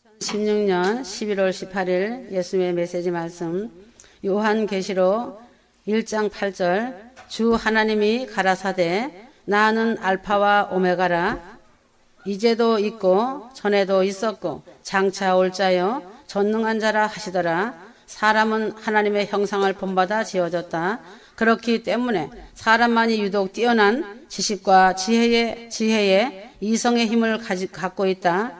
16년 11월 18일 예수님의 메시지 말씀 요한계시록 1장 8절 주 하나님이 가라사대 나는 알파와 오메가라 이제도 있고 전에도 있었고 장차 올 자여 전능한 자라 하시더라. 사람은 하나님의 형상을 본받아 지어졌다. 그렇기 때문에 사람만이 유독 뛰어난 지식과 지혜의 이성의 힘을 갖고 있다.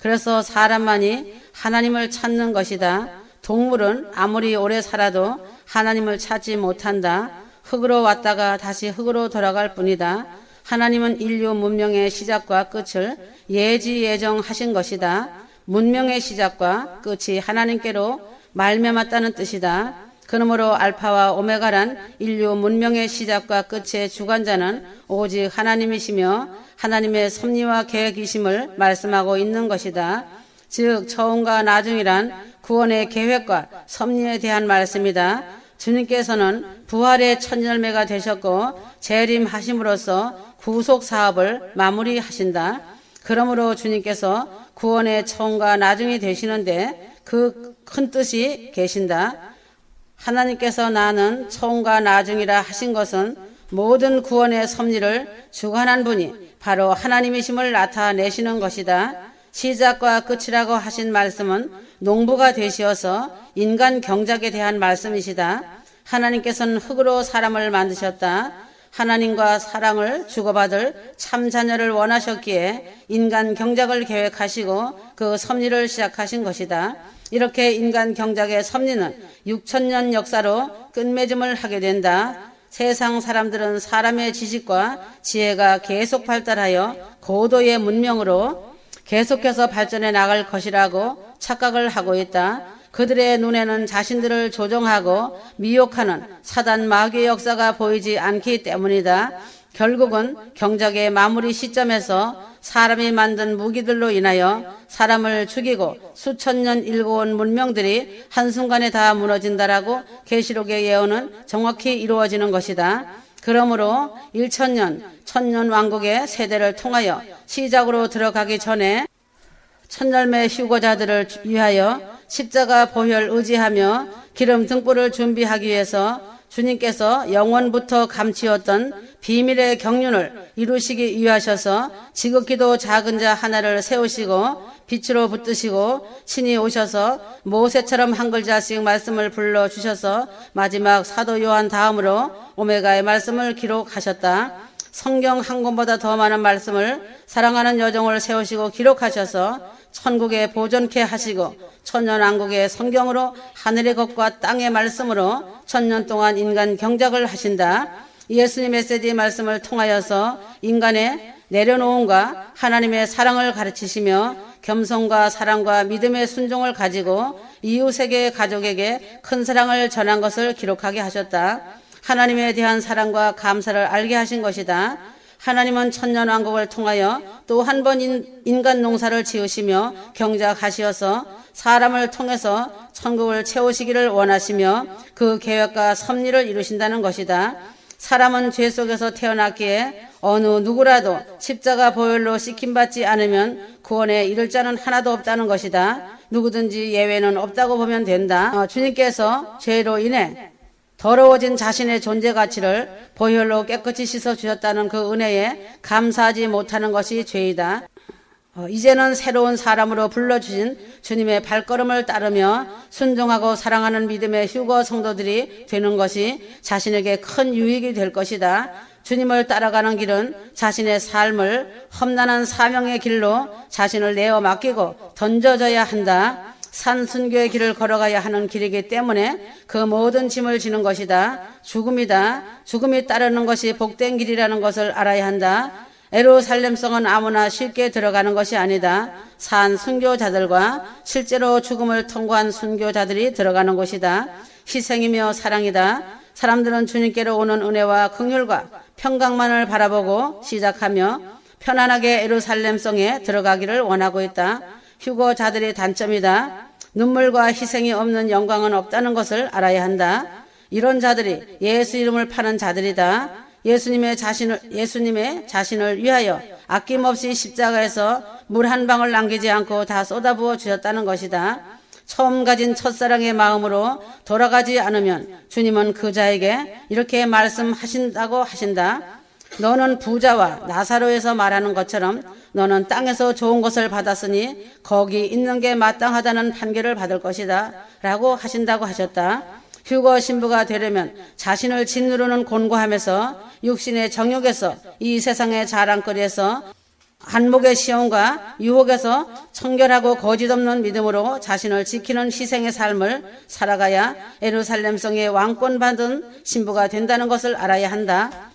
그래서 사람만이 하나님을 찾는 것이다. 동물은 아무리 오래 살아도 하나님을 찾지 못한다. 흙으로 왔다가 다시 흙으로 돌아갈 뿐이다. 하나님은 인류 문명의 시작과 끝을 예지예정하신 것이다. 문명의 시작과 끝이 하나님께로 말미암았다는 뜻이다. 그러므로 알파와 오메가란 인류 문명의 시작과 끝의 주관자는 오직 하나님이시며 하나님의 섭리와 계획이심을 말씀하고 있는 것이다. 즉 처음과 나중이란 구원의 계획과 섭리에 대한 말씀이다. 주님께서는 부활의 첫 열매가 되셨고 재림하심으로써 구속 사업을 마무리하신다. 그러므로 주님께서 구원의 처음과 나중이 되시는데 그 큰 뜻이 계신다. 하나님께서 나는 처음과 나중이라 하신 것은 모든 구원의 섭리를 주관한 분이 바로 하나님이심을 나타내시는 것이다. 시작과 끝이라고 하신 말씀은 농부가 되시어서 인간 경작에 대한 말씀이시다. 하나님께서는 흙으로 사람을 만드셨다. 하나님과 사랑을 주고받을 참 자녀를 원하셨기에 인간 경작을 계획하시고 그 섭리를 시작하신 것이다. 이렇게 인간 경작의 섭리는 6,000년 역사로 끝맺음을 하게 된다. 세상 사람들은 사람의 지식과 지혜가 계속 발달하여 고도의 문명으로 계속해서 발전해 나갈 것이라고 착각을 하고 있다. 그들의 눈에는 자신들을 조종하고 미혹하는 사단 마귀의 역사가 보이지 않기 때문이다. 결국은 경작의 마무리 시점에서 사람이 만든 무기들로 인하여 사람을 죽이고 수천 년 일궈온 문명들이 한순간에 다 무너진다라고 계시록의 예언은 정확히 이루어지는 것이다. 그러므로 1,000년, 1,000년 왕국의 세대를 통하여 시작으로 들어가기 전에 첫열매 휴거자들을 위하여 십자가 보혈 의지하며 기름 등불을 준비하기 위해서 주님께서 영원부터 감추었던 비밀의 경륜을 이루시기 위하셔서 지극히도 작은 자 하나를 세우시고 빛으로 붙드시고 친히 오셔서 모세처럼 한 글자씩 말씀을 불러주셔서 마지막 사도 요한 다음으로 오메가의 말씀을 기록하셨다. 성경 한 권보다 더 많은 말씀을 사랑하는 여정을 세우시고 기록하셔서 천국에 보존케 하시고 천년왕국의 성경으로 하늘의 것과 땅의 말씀으로 1,000년 동안 인간 경작을 하신다. 예수님 메시지 말씀을 통하여서 인간의 내려놓음과 하나님의 사랑을 가르치시며 겸손과 사랑과 믿음의 순종을 가지고 이웃에게 가족에게 큰 사랑을 전한 것을 기록하게 하셨다. 하나님에 대한 사랑과 감사를 알게 하신 것이다. 하나님은 천년왕국을 통하여 또 한 번 인간 농사를 지으시며 경작하시어서 사람을 통해서 천국을 채우시기를 원하시며 그 계획과 섭리를 이루신다는 것이다. 사람은 죄 속에서 태어났기에 어느 누구라도 십자가 보혈로 씻김받지 않으면 구원에 이를 자는 하나도 없다는 것이다. 누구든지 예외는 없다고 보면 된다. 주님께서 죄로 인해 더러워진 자신의 존재 가치를 보혈로 깨끗이 씻어주셨다는 그 은혜에 감사하지 못하는 것이 죄이다. 이제는 새로운 사람으로 불러주신 주님의 발걸음을 따르며 순종하고 사랑하는 믿음의 휴거 성도들이 되는 것이 자신에게 큰 유익이 될 것이다. 주님을 따라가는 길은 자신의 삶을 험난한 사명의 길로 자신을 내어 맡기고 던져져야 한다. 산순교의 길을 걸어가야 하는 길이기 때문에 그 모든 짐을 지는 것이다. 죽음이다. 죽음이 따르는 것이 복된 길이라는 것을 알아야 한다. 예루살렘성은 아무나 쉽게 들어가는 것이 아니다. 산 순교자들과 실제로 죽음을 통과한 순교자들이 들어가는 곳이다. 희생이며 사랑이다. 사람들은 주님께로 오는 은혜와 긍휼과 평강만을 바라보고 시작하며 편안하게 예루살렘성에 들어가기를 원하고 있다. 휴거자들의 단점이다. 눈물과 희생이 없는 영광은 없다는 것을 알아야 한다. 이런 자들이 예수 이름을 파는 자들이다. 예수님의 자신을 위하여 아낌없이 십자가에서 물 한 방울 남기지 않고 다 쏟아부어 주셨다는 것이다. 처음 가진 첫사랑의 마음으로 돌아가지 않으면 주님은 그 자에게 이렇게 말씀하신다고 하신다. 너는 부자와 나사로에서 말하는 것처럼 너는 땅에서 좋은 것을 받았으니 거기 있는 게 마땅하다는 판결을 받을 것이다 라고 하신다고 하셨다. 휴거 신부가 되려면 자신을 짓누르는 곤고함에서 육신의 정욕에서 이 세상의 자랑거리에서 한목의 시험과 유혹에서 청결하고 거짓 없는 믿음으로 자신을 지키는 희생의 삶을 살아가야 예루살렘성의 왕권 받은 신부가 된다는 것을 알아야 한다.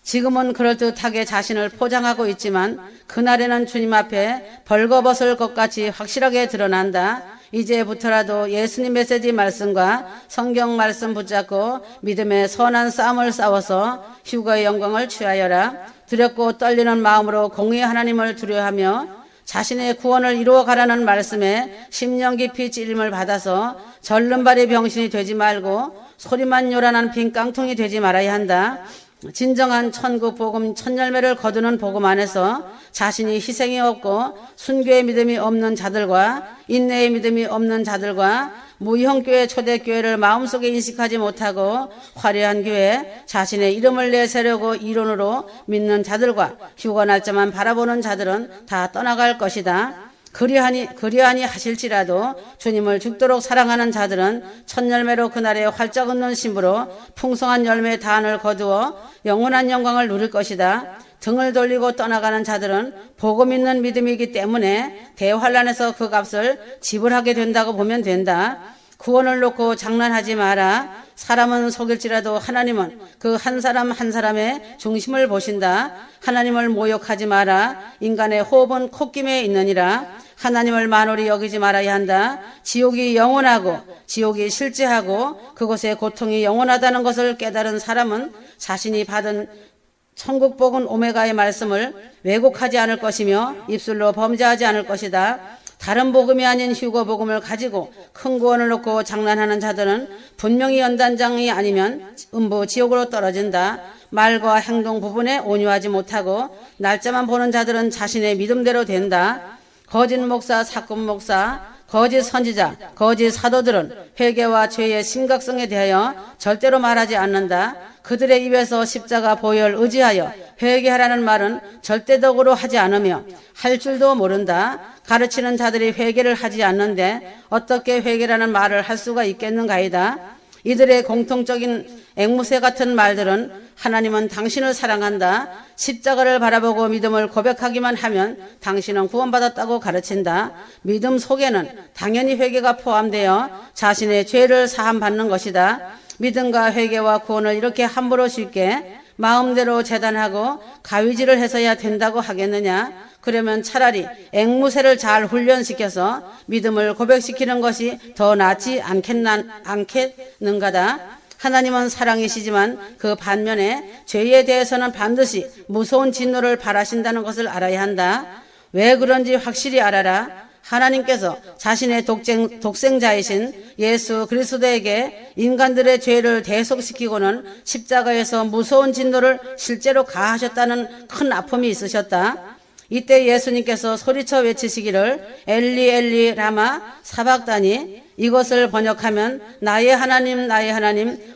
지금은 그럴듯하게 자신을 포장하고 있지만 그날에는 주님 앞에 벌거벗을 것 같이 확실하게 드러난다. 이제부터라도 예수님 메시지 말씀과 성경 말씀 붙잡고 믿음의 선한 싸움을 싸워서 휴거의 영광을 취하여라. 두렵고 떨리는 마음으로 공의 하나님을 두려워하며 자신의 구원을 이루어가라는 말씀에 심령 깊이 찔림을 받아서 절름발이 병신이 되지 말고 소리만 요란한 빈 깡통이 되지 말아야 한다. 진정한 천국 복음 첫 열매를 거두는 복음 안에서 자신이 희생이 없고 순교의 믿음이 없는 자들과 인내의 믿음이 없는 자들과 무형교회 초대교회를 마음속에 인식하지 못하고 화려한 교회 자신의 이름을 내세우려고 이론으로 믿는 자들과 휴거 날짜만 바라보는 자들은 다 떠나갈 것이다. 그리하니 하실지라도 주님을 죽도록 사랑하는 자들은 첫 열매로 그날에 활짝 웃는 신부로 풍성한 열매의 단을 거두어 영원한 영광을 누릴 것이다. 등을 돌리고 떠나가는 자들은 복음 있는 믿음이기 때문에 대환란에서 그 값을 지불하게 된다고 보면 된다. 구원을 놓고 장난하지 마라. 사람은 속일지라도 하나님은 그 한 사람 한 사람의 중심을 보신다. 하나님을 모욕하지 마라. 인간의 호흡은 콧김에 있느니라. 하나님을 만홀히 여기지 말아야 한다. 지옥이 영원하고 지옥이 실제하고 그곳에 고통이 영원하다는 것을 깨달은 사람은 자신이 받은 천국 복은 오메가의 말씀을 왜곡하지 않을 것이며 입술로 범죄하지 않을 것이다. 다른 복음이 아닌 휴거 복음을 가지고 큰 구원을 놓고 장난하는 자들은 분명히 연단장이 아니면 음부 지옥으로 떨어진다. 말과 행동 부분에 온유하지 못하고 날짜만 보는 자들은 자신의 믿음대로 된다. 거짓 목사, 사건 목사, 거짓 선지자, 거짓 사도들은 회개와 죄의 심각성에 대하여 절대로 말하지 않는다. 그들의 입에서 십자가 보혈 의지하여 회개하라는 말은 절대적으로 하지 않으며 할 줄도 모른다. 가르치는 자들이 회개를 하지 않는데 어떻게 회개라는 말을 할 수가 있겠는가이다. 이들의 공통적인 앵무새 같은 말들은 하나님은 당신을 사랑한다. 십자가를 바라보고 믿음을 고백하기만 하면 당신은 구원받았다고 가르친다. 믿음 속에는 당연히 회개가 포함되어 자신의 죄를 사함받는 것이다. 믿음과 회개와 구원을 이렇게 함부로 쉽게 마음대로 재단하고 가위질을 해서야 된다고 하겠느냐? 그러면 차라리 앵무새를 잘 훈련시켜서 믿음을 고백시키는 것이 더 낫지 않겠는가다. 하나님은 사랑이시지만 그 반면에 죄에 대해서는 반드시 무서운 진노를 바라신다는 것을 알아야 한다. 왜 그런지 확실히 알아라. 하나님께서 자신의 독생자이신 예수 그리스도에게 인간들의 죄를 대속시키고는 십자가에서 무서운 진노를 실제로 가하셨다는 큰 아픔이 있으셨다. 이때 예수님께서 소리쳐 외치시기를 엘리 엘리 라마 사박다니, 이것을 번역하면 나의 하나님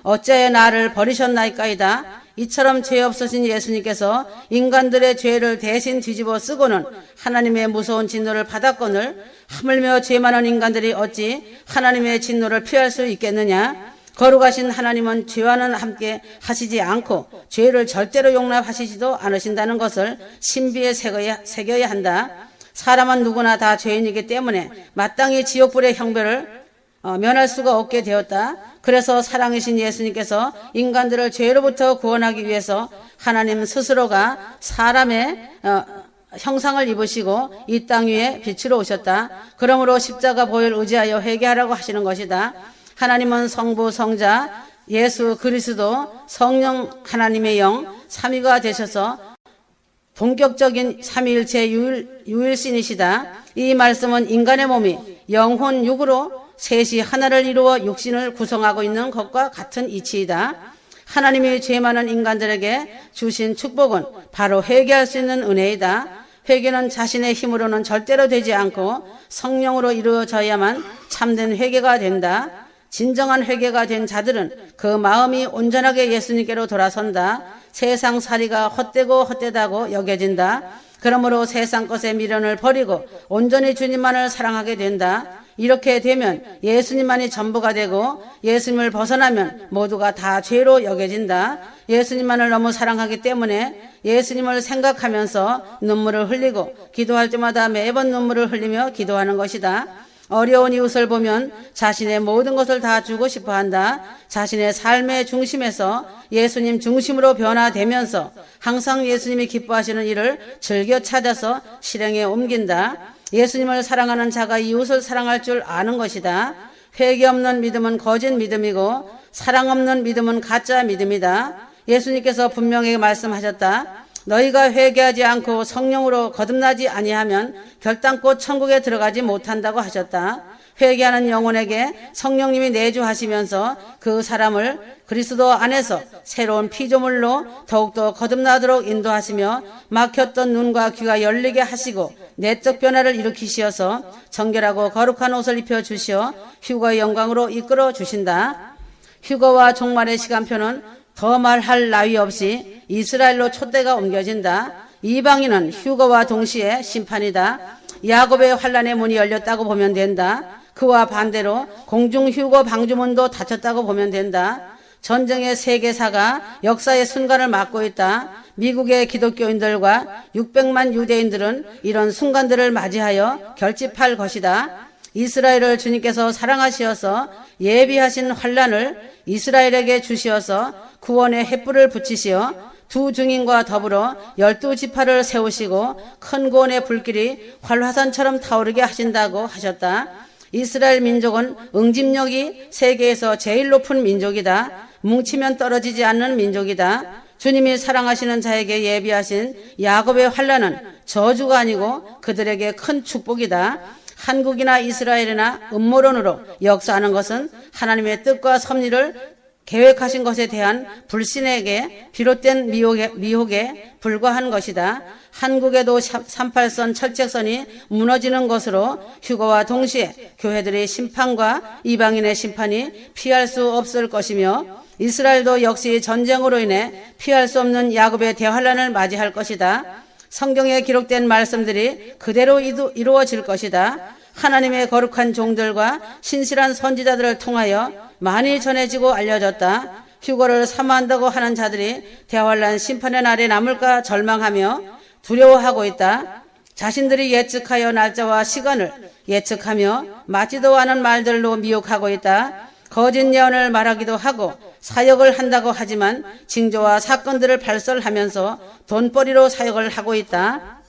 어찌하여 나를 버리셨나이까이다. 이처럼 죄 없으신 예수님께서 인간들의 죄를 대신 뒤집어 쓰고는 하나님의 무서운 진노를 받았거늘 하물며 죄 많은 인간들이 어찌 하나님의 진노를 피할 수 있겠느냐. 거룩하신 하나님은 죄와는 함께 하시지 않고 죄를 절대로 용납하시지도 않으신다는 것을 신비에 새겨야 한다. 사람은 누구나 다 죄인이기 때문에 마땅히 지옥불의 형벌을 면할 수가 없게 되었다. 그래서 사랑이신 예수님께서 인간들을 죄로부터 구원하기 위해서 하나님 스스로가 사람의 형상을 입으시고 이 땅 위에 빛으로 오셨다. 그러므로 십자가 보혈 의지하여 회개하라고 하시는 것이다. 하나님은 성부, 성자, 예수 그리스도, 성령 하나님의 영, 삼위가 되셔서 본격적인 삼위일체 유일신이시다. 이 말씀은 인간의 몸이 영혼, 육으로 셋이 하나를 이루어 육신을 구성하고 있는 것과 같은 이치이다. 하나님이 죄 많은 인간들에게 주신 축복은 바로 회개할 수 있는 은혜이다. 회개는 자신의 힘으로는 절대로 되지 않고 성령으로 이루어져야만 참된 회개가 된다. 진정한 회개가 된 자들은 그 마음이 온전하게 예수님께로 돌아선다. 세상 살이가 헛되고 헛되다고 여겨진다. 그러므로 세상 것의 미련을 버리고 온전히 주님만을 사랑하게 된다. 이렇게 되면 예수님만이 전부가 되고 예수님을 벗어나면 모두가 다 죄로 여겨진다. 예수님만을 너무 사랑하기 때문에 예수님을 생각하면서 눈물을 흘리고 기도할 때마다 매번 눈물을 흘리며 기도하는 것이다. 어려운 이웃을 보면 자신의 모든 것을 다 주고 싶어 한다. 자신의 삶의 중심에서 예수님 중심으로 변화되면서 항상 예수님이 기뻐하시는 일을 즐겨 찾아서 실행에 옮긴다. 예수님을 사랑하는 자가 이웃을 사랑할 줄 아는 것이다. 회개 없는 믿음은 거짓 믿음이고 사랑 없는 믿음은 가짜 믿음이다. 예수님께서 분명히 말씀하셨다. 너희가 회개하지 않고 성령으로 거듭나지 아니하면 결단코 천국에 들어가지 못한다고 하셨다. 회개하는 영혼에게 성령님이 내주하시면서 그 사람을 그리스도 안에서 새로운 피조물로 더욱더 거듭나도록 인도하시며 막혔던 눈과 귀가 열리게 하시고 내적 변화를 일으키시어서 정결하고 거룩한 옷을 입혀주시어 휴거의 영광으로 이끌어 주신다. 휴거와 종말의 시간표는 더 말할 나위 없이 이스라엘로 촛대가 옮겨진다. 이방인은 휴거와 동시에 심판이다. 야곱의 환란의 문이 열렸다고 보면 된다. 그와 반대로 공중 휴거 방주문도 닫혔다고 보면 된다. 전쟁의 세계사가 역사의 순간을 맞고 있다. 미국의 기독교인들과 600만 유대인들은 이런 순간들을 맞이하여 결집할 것이다. 이스라엘을 주님께서 사랑하시어서 예비하신 환란을 이스라엘에게 주시어서 구원의 횃불을 붙이시어 두 증인과 더불어 12지파를 세우시고 큰 구원의 불길이 활화산처럼 타오르게 하신다고 하셨다. 이스라엘 민족은 응집력이 세계에서 제일 높은 민족이다. 뭉치면 떨어지지 않는 민족이다. 주님이 사랑하시는 자에게 예비하신 야곱의 환란은 저주가 아니고 그들에게 큰 축복이다. 한국이나 이스라엘이나 음모론으로 역사하는 것은 하나님의 뜻과 섭리를 계획하신 것에 대한 불신에게 비롯된 미혹에 불과한 것이다. 한국에도 38선 철책선이 무너지는 것으로 휴거와 동시에 교회들의 심판과 이방인의 심판이 피할 수 없을 것이며 이스라엘도 역시 전쟁으로 인해 피할 수 없는 야곱의 대환란을 맞이할 것이다. 성경에 기록된 말씀들이 그대로 이루어질 것이다. 하나님의 거룩한 종들과 신실한 선지자들을 통하여 많이 전해지고 알려졌다. 휴거를 사모한다고 하는 자들이 대환란 심판의 날에 남을까 절망하며 두려워하고 있다. 자신들이 예측하여 날짜와 시간을 예측하며 맞지도 않은 말들로 미혹하고 있다. 거짓 예언을 말하기도 하고 사역을 한다고 하지만 징조와 사건들을 발설하면서 돈벌이로 사역을 하고 있다.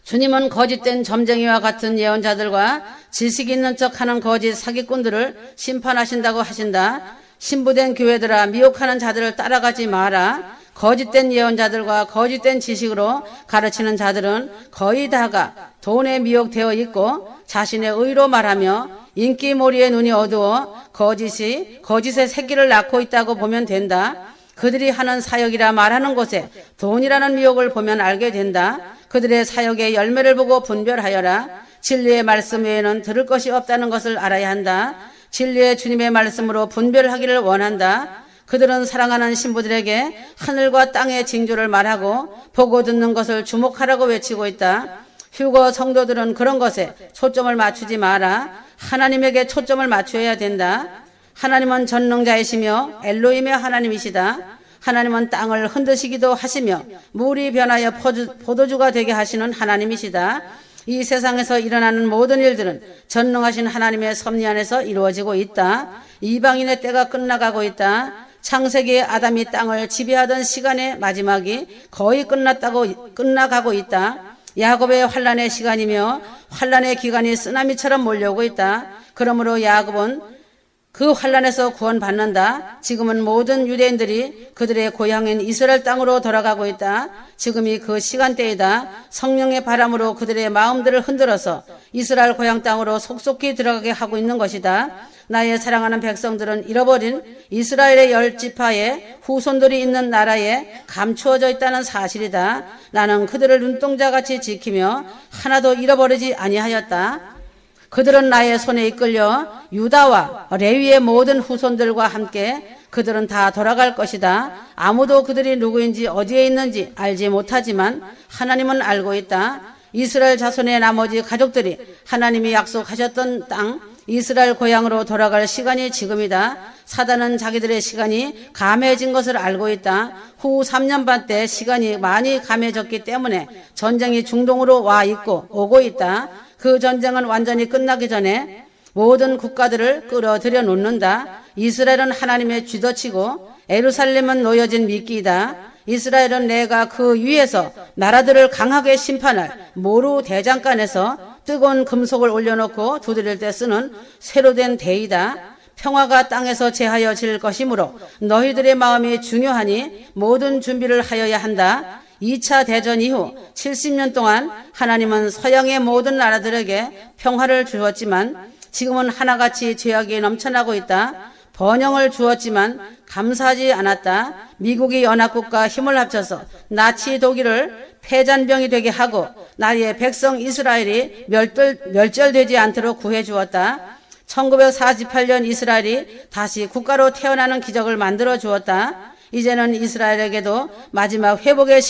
주님은 거짓된 점쟁이와 같은 예언자들과 지식 있는 척하는 거짓 사기꾼들을 심판하신다고 하신다. 신부된 교회들아, 미혹하는 자들을 따라가지 마라. 거짓된 예언자들과 거짓된 지식으로 가르치는 자들은 거의 다가 돈에 미혹되어 있고 자신의 의로 말하며 인기몰이의 눈이 어두워 거짓의 새끼를 낳고 있다고 보면 된다. 그들이 하는 사역이라 말하는 곳에 돈이라는 미혹을 보면 알게 된다. 그들의 사역의 열매를 보고 분별하여라. 진리의 말씀 외에는 들을 것이 없다는 것을 알아야 한다. 진리의 주님의 말씀으로 분별하기를 원한다. 그들은 사랑하는 신부들에게 하늘과 땅의 징조를 말하고 보고 듣는 것을 주목하라고 외치고 있다. 휴거 성도들은 그런 것에 초점을 맞추지 마라. 하나님에게 초점을 맞춰야 된다. 하나님은 전능자이시며 엘로힘의 하나님이시다. 하나님은 땅을 흔드시기도 하시며 물이 변하여 포도주가 되게 하시는 하나님이시다. 이 세상에서 일어나는 모든 일들은 전능하신 하나님의 섭리 안에서 이루어지고 있다. 이방인의 때가 끝나가고 있다. 창세기에 아담이 땅을 지배하던 시간의 마지막이 거의 끝나가고 있다. 야곱의 환란의 시간이며 환란의 기간이 쓰나미처럼 몰려오고 있다. 그러므로 야곱은 그 환란에서 구원받는다. 지금은 모든 유대인들이 그들의 고향인 이스라엘 땅으로 돌아가고 있다. 지금이 그 시간대이다. 성령의 바람으로 그들의 마음들을 흔들어서 이스라엘 고향 땅으로 속속히 들어가게 하고 있는 것이다. 나의 사랑하는 백성들은 잃어버린 이스라엘의 10지파의 후손들이 있는 나라에 감추어져 있다는 사실이다. 나는 그들을 눈동자같이 지키며 하나도 잃어버리지 아니하였다. 그들은 나의 손에 이끌려 유다와 레위의 모든 후손들과 함께 그들은 다 돌아갈 것이다. 아무도 그들이 누구인지 어디에 있는지 알지 못하지만 하나님은 알고 있다. 이스라엘 자손의 나머지 가족들이 하나님이 약속하셨던 땅 이스라엘 고향으로 돌아갈 시간이 지금이다. 사단은 자기들의 시간이 감해진 것을 알고 있다. 후 3년 반 때 시간이 많이 감해졌기 때문에 전쟁이 중동으로 와 있고 오고 있다. 그 전쟁은 완전히 끝나기 전에 모든 국가들을 끌어들여 놓는다. 이스라엘은 하나님의 쥐덫이고 예루살렘은 놓여진 미끼이다. 이스라엘은 내가 그 위에서 나라들을 강하게 심판할 모루 대장간에서 뜨거운 금속을 올려놓고 두드릴 때 쓰는 새로 된 대이다. 평화가 땅에서 제하여질 것이므로 너희들의 마음이 중요하니 모든 준비를 하여야 한다. 2차 대전 이후 70년 동안 하나님은 서양의 모든 나라들에게 평화를 주었지만 지금은 하나같이 죄악이 넘쳐나고 있다. 번영을 주었지만 감사하지 않았다. 미국이 연합국과 힘을 합쳐서 나치 독일을 패잔병이 되게 하고 나의 백성 이스라엘이 멸절되지 않도록 구해주었다. 1948년 이스라엘이 다시 국가로 태어나는 기적을 만들어 주었다. 이제는 이스라엘에게도 마지막 회복의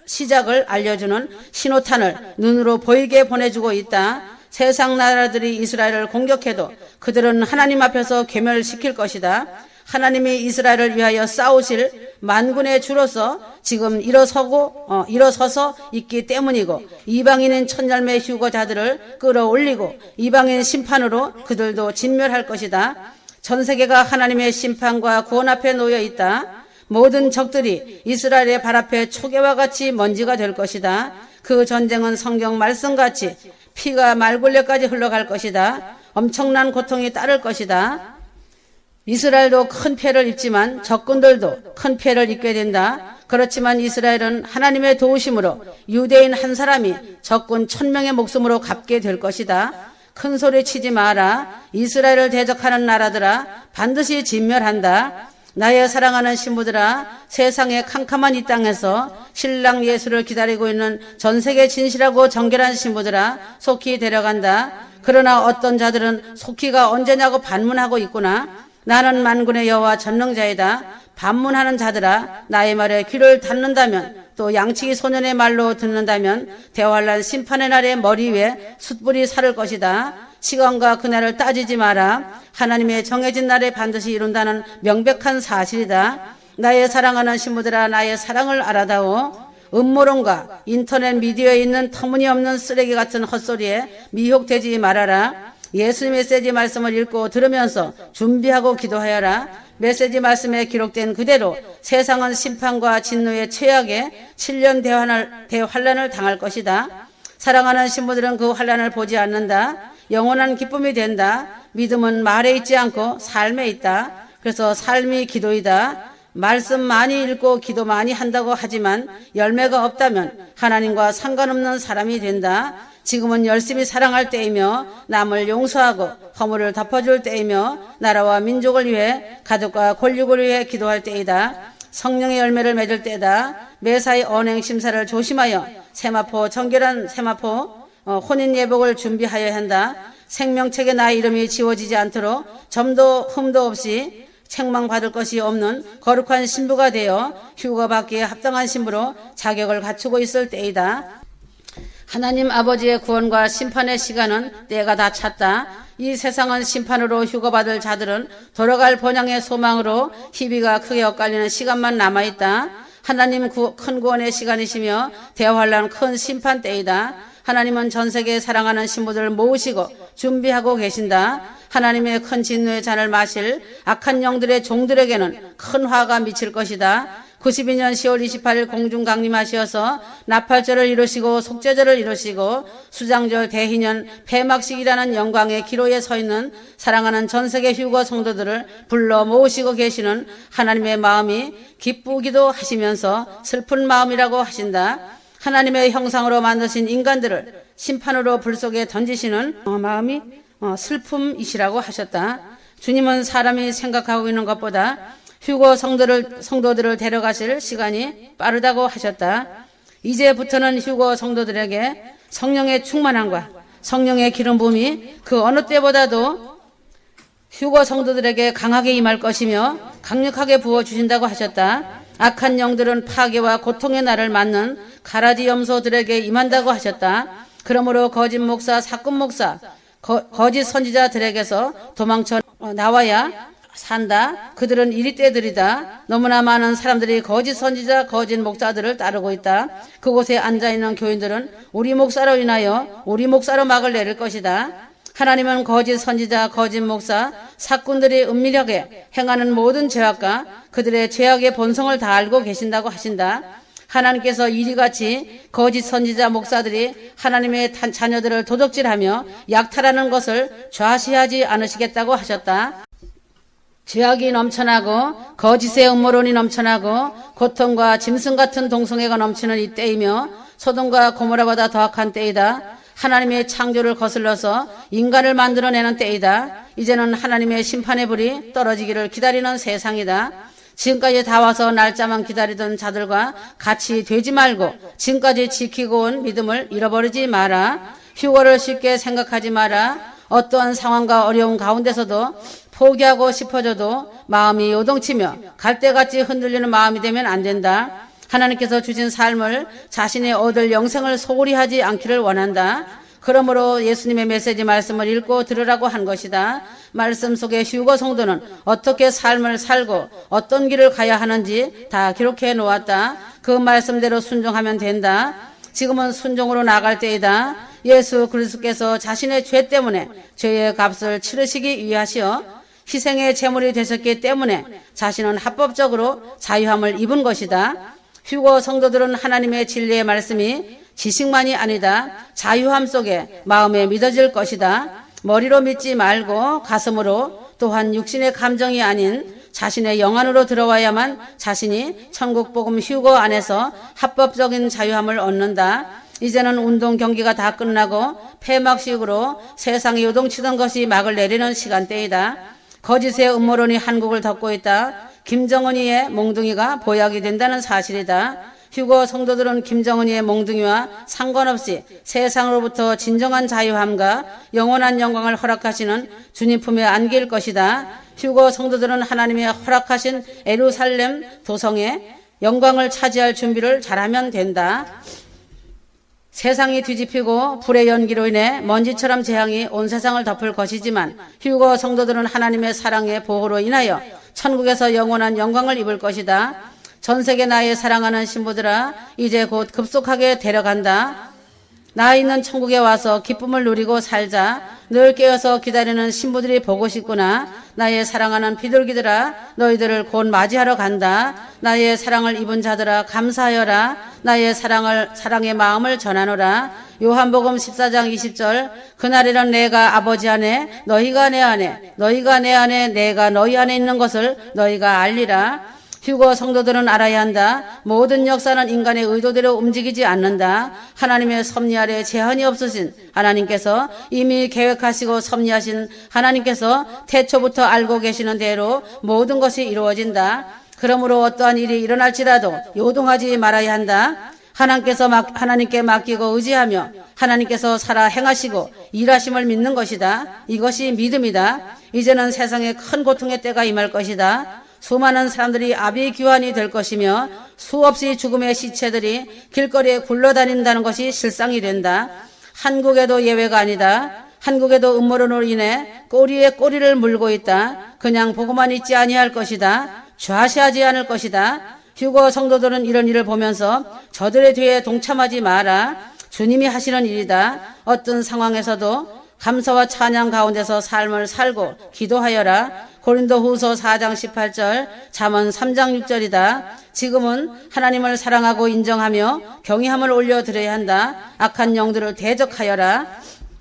시작을 알려주는 신호탄을 눈으로 보이게 보내주고 있다. 세상 나라들이 이스라엘을 공격해도 그들은 하나님 앞에서 괴멸시킬 것이다. 하나님이 이스라엘을 위하여 싸우실 만군의 주로서 지금 일어서서 있기 때문이고 이방인인 천열매 휴거자들을 끌어올리고 이방인 심판으로 그들도 진멸할 것이다. 전 세계가 하나님의 심판과 구원 앞에 놓여 있다. 모든 적들이 이스라엘의 발 앞에 초계와 같이 먼지가 될 것이다. 그 전쟁은 성경 말씀같이 피가 말굴레까지 흘러갈 것이다. 엄청난 고통이 따를 것이다. 이스라엘도 큰 피해를 입지만 적군들도 큰 피해를 입게 된다. 그렇지만 이스라엘은 하나님의 도우심으로 유대인 한 사람이 적군 1000명의 목숨으로 갚게 될 것이다. 큰 소리 치지 마라. 이스라엘을 대적하는 나라들아 반드시 진멸한다. 나의 사랑하는 신부들아, 세상의 캄캄한 이 땅에서 신랑 예수를 기다리고 있는 전세계 진실하고 정결한 신부들아, 속히 데려간다. 그러나 어떤 자들은 속히가 언제냐고 반문하고 있구나. 나는 만군의 여호와 전능자이다. 반문하는 자들아, 나의 말에 귀를 닫는다면, 또 양치기 소년의 말로 듣는다면 대환란 심판의 날에 머리 위에 숯불이 사를 것이다. 시간과 그날을 따지지 마라. 하나님의 정해진 날에 반드시 이룬다는 명백한 사실이다. 나의 사랑하는 신부들아, 나의 사랑을 알아다오. 음모론과 인터넷 미디어에 있는 터무니없는 쓰레기 같은 헛소리에 미혹되지 말아라. 예수 메시지 말씀을 읽고 들으면서 준비하고 기도하여라. 메시지 말씀에 기록된 그대로 세상은 심판과 진노의 최악의 7년 대환란을 당할 것이다. 사랑하는 신부들은 그 환란을 보지 않는다. 영원한 기쁨이 된다. 믿음은 말에 있지 않고 삶에 있다. 그래서 삶이 기도이다. 말씀 많이 읽고 기도 많이 한다고 하지만 열매가 없다면 하나님과 상관없는 사람이 된다. 지금은 열심히 사랑할 때이며 남을 용서하고 허물을 덮어줄 때이며 나라와 민족을 위해 가족과 권력을 위해 기도할 때이다. 성령의 열매를 맺을 때다. 매사의 언행 심사를 조심하여 세마포 정결한 세마포 혼인 예복을 준비하여야 한다. 생명책에 나의 이름이 지워지지 않도록 점도 흠도 없이 책망받을 것이 없는 거룩한 신부가 되어 휴거받기에 합당한 신부로 자격을 갖추고 있을 때이다. 하나님 아버지의 구원과 심판의 시간은 때가 다 찼다. 이 세상은 심판으로 휴거받을 자들은 돌아갈 본향의 소망으로 희비가 크게 엇갈리는 시간만 남아있다. 하나님 큰 구원의 시간이시며 대환란 큰 심판 때이다. 하나님은 전 세계에 사랑하는 신부들을 모으시고 준비하고 계신다. 하나님의 큰 진노의 잔을 마실 악한 영들의 종들에게는 큰 화가 미칠 것이다. 92년 10월 28일 공중 강림하시어서 나팔절을 이루시고 속죄절을 이루시고 수장절 대희년 폐막식이라는 영광의 기로에 서 있는 사랑하는 전세계 휴거 성도들을 불러 모으시고 계시는 하나님의 마음이 기쁘기도 하시면서 슬픈 마음이라고 하신다. 하나님의 형상으로 만드신 인간들을 심판으로 불 속에 던지시는 마음이 슬픔이시라고 하셨다. 주님은 사람이 생각하고 있는 것보다 휴거 성도들을 데려가실 시간이 빠르다고 하셨다. 이제부터는 휴거 성도들에게 성령의 충만함과 성령의 기름 부음이 그 어느 때보다도 휴거 성도들에게 강하게 임할 것이며 강력하게 부어주신다고 하셨다. 악한 영들은 파괴와 고통의 날을 맞는 가라지 염소들에게 임한다고 하셨다. 그러므로 거짓 목사, 사꾼 목사, 거짓 선지자들에게서 도망쳐 나와야 산다. 그들은 이리떼들이다. 너무나 많은 사람들이 거짓 선지자, 거짓 목사들을 따르고 있다. 그곳에 앉아있는 교인들은 우리 목사로 인하여 우리 목사로 막을 내릴 것이다. 하나님은 거짓 선지자, 거짓 목사, 사꾼들이 은밀하게 행하는 모든 죄악과 그들의 죄악의 본성을 다 알고 계신다고 하신다. 하나님께서 이리같이 거짓 선지자 목사들이 하나님의 자녀들을 도적질하며 약탈하는 것을 좌시하지 않으시겠다고 하셨다. 죄악이 넘쳐나고 거짓의 음모론이 넘쳐나고 고통과 짐승 같은 동성애가 넘치는 이 때이며 소돔과 고모라보다 더 악한 때이다. 하나님의 창조를 거슬러서 인간을 만들어내는 때이다. 이제는 하나님의 심판의 불이 떨어지기를 기다리는 세상이다. 지금까지 다 와서 날짜만 기다리던 자들과 같이 되지 말고 지금까지 지키고 온 믿음을 잃어버리지 마라. 휴거를 쉽게 생각하지 마라. 어떠한 상황과 어려운 가운데서도 포기하고 싶어져도 마음이 요동치며 갈대같이 흔들리는 마음이 되면 안 된다. 하나님께서 주신 삶을 자신이 얻을 영생을 소홀히 하지 않기를 원한다. 그러므로 예수님의 메시지 말씀을 읽고 들으라고 한 것이다. 말씀 속에 휴거 성도는 어떻게 삶을 살고 어떤 길을 가야 하는지 다 기록해 놓았다. 그 말씀대로 순종하면 된다. 지금은 순종으로 나갈 때이다. 예수 그리스도께서 자신의 죄 때문에 죄의 값을 치르시기 위하시어 희생의 제물이 되셨기 때문에 자신은 합법적으로 자유함을 입은 것이다. 휴거 성도들은 하나님의 진리의 말씀이 지식만이 아니다. 자유함 속에 마음에 믿어질 것이다. 머리로 믿지 말고 가슴으로, 또한 육신의 감정이 아닌 자신의 영 안으로 들어와야만 자신이 천국 복음 휴거 안에서 합법적인 자유함을 얻는다. 이제는 운동 경기가 다 끝나고 폐막식으로 세상이 요동치던 것이 막을 내리는 시간대이다. 거짓의 음모론이 한국을 덮고 있다. 김정은이의 몽둥이가 보약이 된다는 사실이다. 휴거 성도들은 김정은이의 몽둥이와 상관없이 세상으로부터 진정한 자유함과 영원한 영광을 허락하시는 주님 품에 안길 것이다. 휴거 성도들은 하나님의 허락하신 예루살렘 도성의 영광을 차지할 준비를 잘하면 된다. 세상이 뒤집히고 불의 연기로 인해 먼지처럼 재앙이 온 세상을 덮을 것이지만 휴거 성도들은 하나님의 사랑의 보호로 인하여 천국에서 영원한 영광을 입을 것이다. 전 세계 나의 사랑하는 신부들아, 이제 곧 급속하게 데려간다. 나 있는 천국에 와서 기쁨을 누리고 살자. 늘 깨어서 기다리는 신부들이 보고 싶구나. 나의 사랑하는 비둘기들아, 너희들을 곧 맞이하러 간다. 나의 사랑을 입은 자들아, 감사하여라. 나의 사랑의 마음을 전하노라. 요한복음 14장 20절, 그날에는 내가 아버지 안에, 너희가 내 안에, 너희가 내 안에, 내가 너희 안에 있는 것을 너희가 알리라. 휴거 성도들은 알아야 한다. 모든 역사는 인간의 의도대로 움직이지 않는다. 하나님의 섭리 아래 제한이 없으신 하나님께서 이미 계획하시고 섭리하신 하나님께서 태초부터 알고 계시는 대로 모든 것이 이루어진다. 그러므로 어떠한 일이 일어날지라도 요동하지 말아야 한다. 하나님께 맡기고 의지하며 하나님께서 살아 행하시고 일하심을 믿는 것이다. 이것이 믿음이다. 이제는 세상에 큰 고통의 때가 임할 것이다. 수많은 사람들이 아비규환이 될 것이며 수없이 죽음의 시체들이 길거리에 굴러다닌다는 것이 실상이 된다. 한국에도 예외가 아니다. 한국에도 음모론으로 인해 꼬리에 꼬리를 물고 있다. 그냥 보고만 있지 아니할 것이다. 좌시하지 않을 것이다. 휴거 성도들은 이런 일을 보면서 저들의 뒤에 동참하지 마라. 주님이 하시는 일이다. 어떤 상황에서도 감사와 찬양 가운데서 삶을 살고 기도하여라. 고린도후서 4장 18절, 잠언 3장 6절이다. 지금은 하나님을 사랑하고 인정하며 경외함을 올려드려야 한다. 악한 영들을 대적하여라.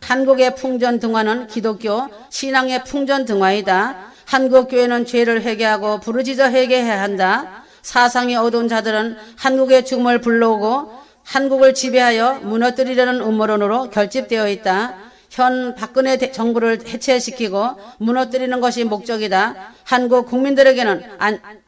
한국의 풍전등화는 기독교 신앙의 풍전등화이다. 한국교회는 죄를 회개하고 부르짖어 회개해야 한다. 사상이 어두운 자들은 한국의 죽음을 불러오고 한국을 지배하여 무너뜨리려는 음모론으로 결집되어 있다. 현 박근혜 정부를 해체시키고 무너뜨리는 것이 목적이다. 한국 국민들에게는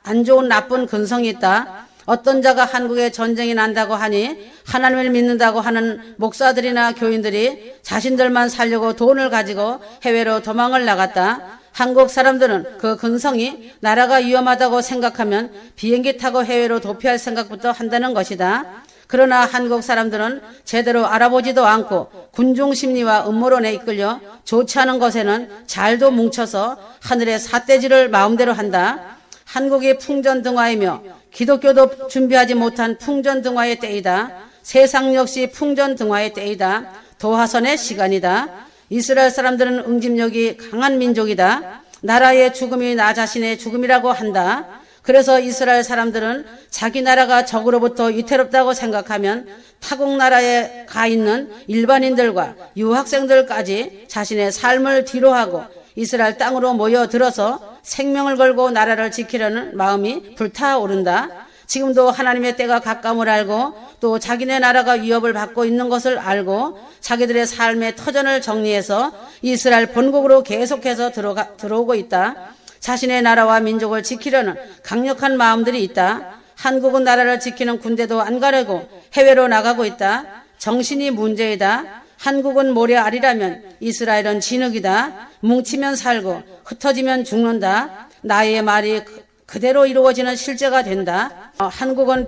안 좋은 나쁜 근성이 있다. 어떤 자가 한국에 전쟁이 난다고 하니 하나님을 믿는다고 하는 목사들이나 교인들이 자신들만 살려고 돈을 가지고 해외로 도망을 나갔다. 한국 사람들은 그 근성이 나라가 위험하다고 생각하면 비행기 타고 해외로 도피할 생각부터 한다는 것이다. 그러나 한국 사람들은 제대로 알아보지도 않고 군중 심리와 음모론에 이끌려 좋지 않은 것에는 잘도 뭉쳐서 하늘의 삿대질을 마음대로 한다. 한국이 풍전등화이며 기독교도 준비하지 못한 풍전등화의 때이다. 세상 역시 풍전등화의 때이다. 도화선의 시간이다. 이스라엘 사람들은 응집력이 강한 민족이다. 나라의 죽음이 나 자신의 죽음이라고 한다. 그래서 이스라엘 사람들은 자기 나라가 적으로부터 위태롭다고 생각하면 타국 나라에 가 있는 일반인들과 유학생들까지 자신의 삶을 뒤로하고 이스라엘 땅으로 모여들어서 생명을 걸고 나라를 지키려는 마음이 불타오른다. 지금도 하나님의 때가 가까움을 알고 또 자기네 나라가 위협을 받고 있는 것을 알고 자기들의 삶의 터전을 정리해서 이스라엘 본국으로 계속해서 들어오고 있다. 자신의 나라와 민족을 지키려는 강력한 마음들이 있다. 한국은 나라를 지키는 군대도 안 가려고 해외로 나가고 있다. 정신이 문제이다. 한국은 모래알이라면 이스라엘은 진흙이다. 뭉치면 살고 흩어지면 죽는다. 나의 말이 그대로 이루어지는 실제가 된다. 한국은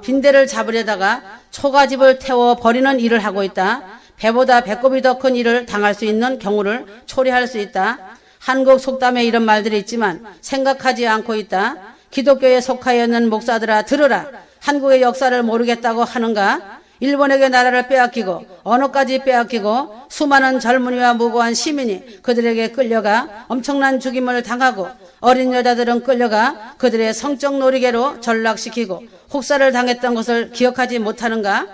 빈대를 잡으려다가 초가집을 태워 버리는 일을 하고 있다. 배보다 배꼽이 더 큰 일을 당할 수 있는 경우를 초래할 수 있다. 한국 속담에 이런 말들이 있지만 생각하지 않고 있다. 기독교에 속하여 있는 목사들아 들으라. 한국의 역사를 모르겠다고 하는가? 일본에게 나라를 빼앗기고 언어까지 빼앗기고 수많은 젊은이와 무고한 시민이 그들에게 끌려가 엄청난 죽임을 당하고 어린 여자들은 끌려가 그들의 성적 놀이개로 전락시키고 혹사를 당했던 것을 기억하지 못하는가?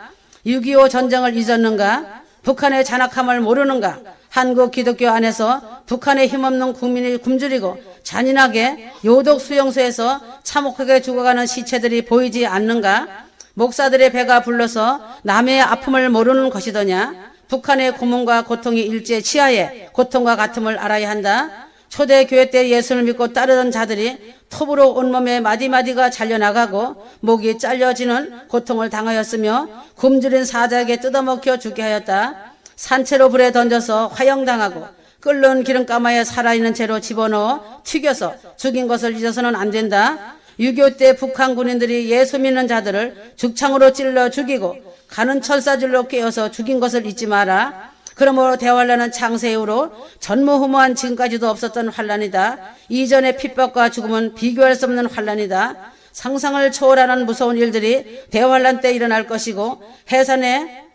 6.25 전쟁을 잊었는가? 북한의 잔악함을 모르는가? 한국 기독교 안에서 북한에 힘없는 국민이 굶주리고 잔인하게 요독 수용소에서 참혹하게 죽어가는 시체들이 보이지 않는가? 목사들의 배가 불러서 남의 아픔을 모르는 것이더냐? 북한의 고문과 고통이 일제 치하의 고통과 같음을 알아야 한다. 초대 교회 때 예수를 믿고 따르던 자들이 톱으로 온몸에 마디마디가 잘려나가고 목이 잘려지는 고통을 당하였으며 굶주린 사자에게 뜯어먹혀 죽게 하였다. 산채로 불에 던져서 화형당하고 끓는 기름가마에 살아있는 채로 집어넣어 튀겨서 죽인 것을 잊어서는 안 된다. 6.25 때 북한 군인들이 예수 믿는 자들을 죽창으로 찔러 죽이고 가는 철사줄로 꿰어서 죽인 것을 잊지 마라. 그러므로 대환란은 창세 이후로 전무후무한 지금까지도 없었던 환란이다. 이전의 핍박과 죽음은 비교할 수 없는 환란이다. 상상을 초월하는 무서운 일들이 대환란 때 일어날 것이고 해산의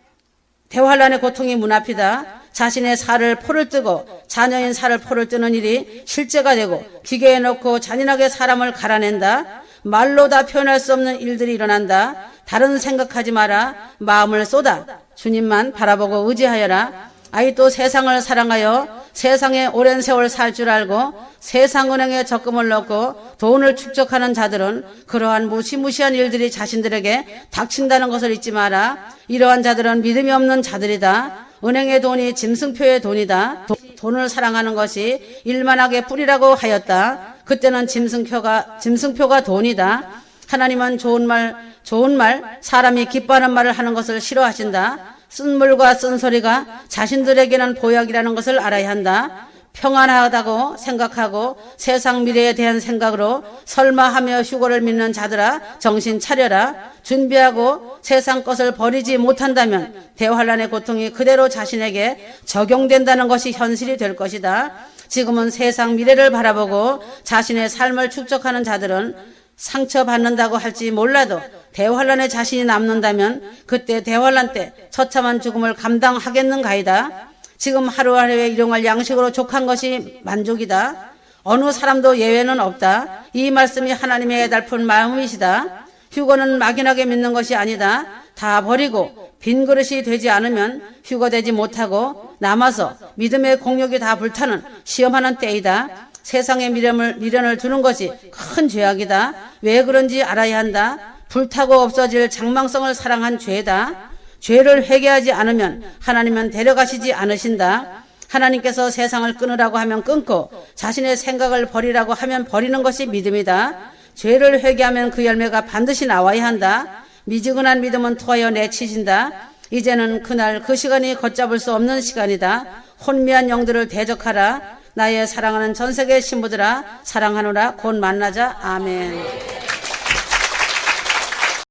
대환란의 고통이 문 앞이다. 자신의 살을 포를 뜨고 자녀인 살을 포를 뜨는 일이 실제가 되고 기계에 넣고 잔인하게 사람을 갈아낸다. 말로 다 표현할 수 없는 일들이 일어난다. 다른 생각하지 마라. 마음을 쏟아 주님만 바라보고 의지하여라. 아직도 세상을 사랑하여 세상에 오랜 세월 살 줄 알고 세상은행에 적금을 넣고 돈을 축적하는 자들은 그러한 무시무시한 일들이 자신들에게 닥친다는 것을 잊지 마라. 이러한 자들은 믿음이 없는 자들이다. 은행의 돈이 짐승표의 돈이다. 돈을 사랑하는 것이 일만하게 뿌리라고 하였다. 그때는 짐승표가 돈이다. 하나님은 좋은 말, 사람이 기뻐하는 말을 하는 것을 싫어하신다. 쓴물과 쓴소리가 자신들에게는 보약이라는 것을 알아야 한다. 평안하다고 생각하고 세상 미래에 대한 생각으로 설마하며 휴거를 믿는 자들아 정신 차려라. 준비하고 세상 것을 버리지 못한다면 대환란의 고통이 그대로 자신에게 적용된다는 것이 현실이 될 것이다. 지금은 세상 미래를 바라보고 자신의 삶을 축적하는 자들은 상처받는다고 할지 몰라도 대환란에 자신이 남는다면 그때 대환란 때 처참한 죽음을 감당하겠는가이다. 지금 하루하루의 일용할 양식으로 족한 것이 만족이다. 어느 사람도 예외는 없다. 이 말씀이 하나님의 애달픈 마음이시다. 휴거는 막연하게 믿는 것이 아니다. 다 버리고 빈 그릇이 되지 않으면 휴거되지 못하고 남아서 믿음의 공력이 다 불타는 시험하는 때이다. 세상에 미련을 두는 것이 큰 죄악이다. 왜 그런지 알아야 한다. 불타고 없어질 장망성을 사랑한 죄다. 죄를 회개하지 않으면 하나님은 데려가시지 않으신다. 하나님께서 세상을 끊으라고 하면 끊고 자신의 생각을 버리라고 하면 버리는 것이 믿음이다. 죄를 회개하면 그 열매가 반드시 나와야 한다. 미지근한 믿음은 토하여 내치신다. 이제는 그날 그 시간이 걷잡을 수 없는 시간이다. 혼미한 영들을 대적하라. 나의 사랑하는 전세계 신부들아 사랑하노라. 곧 만나자. 아멘.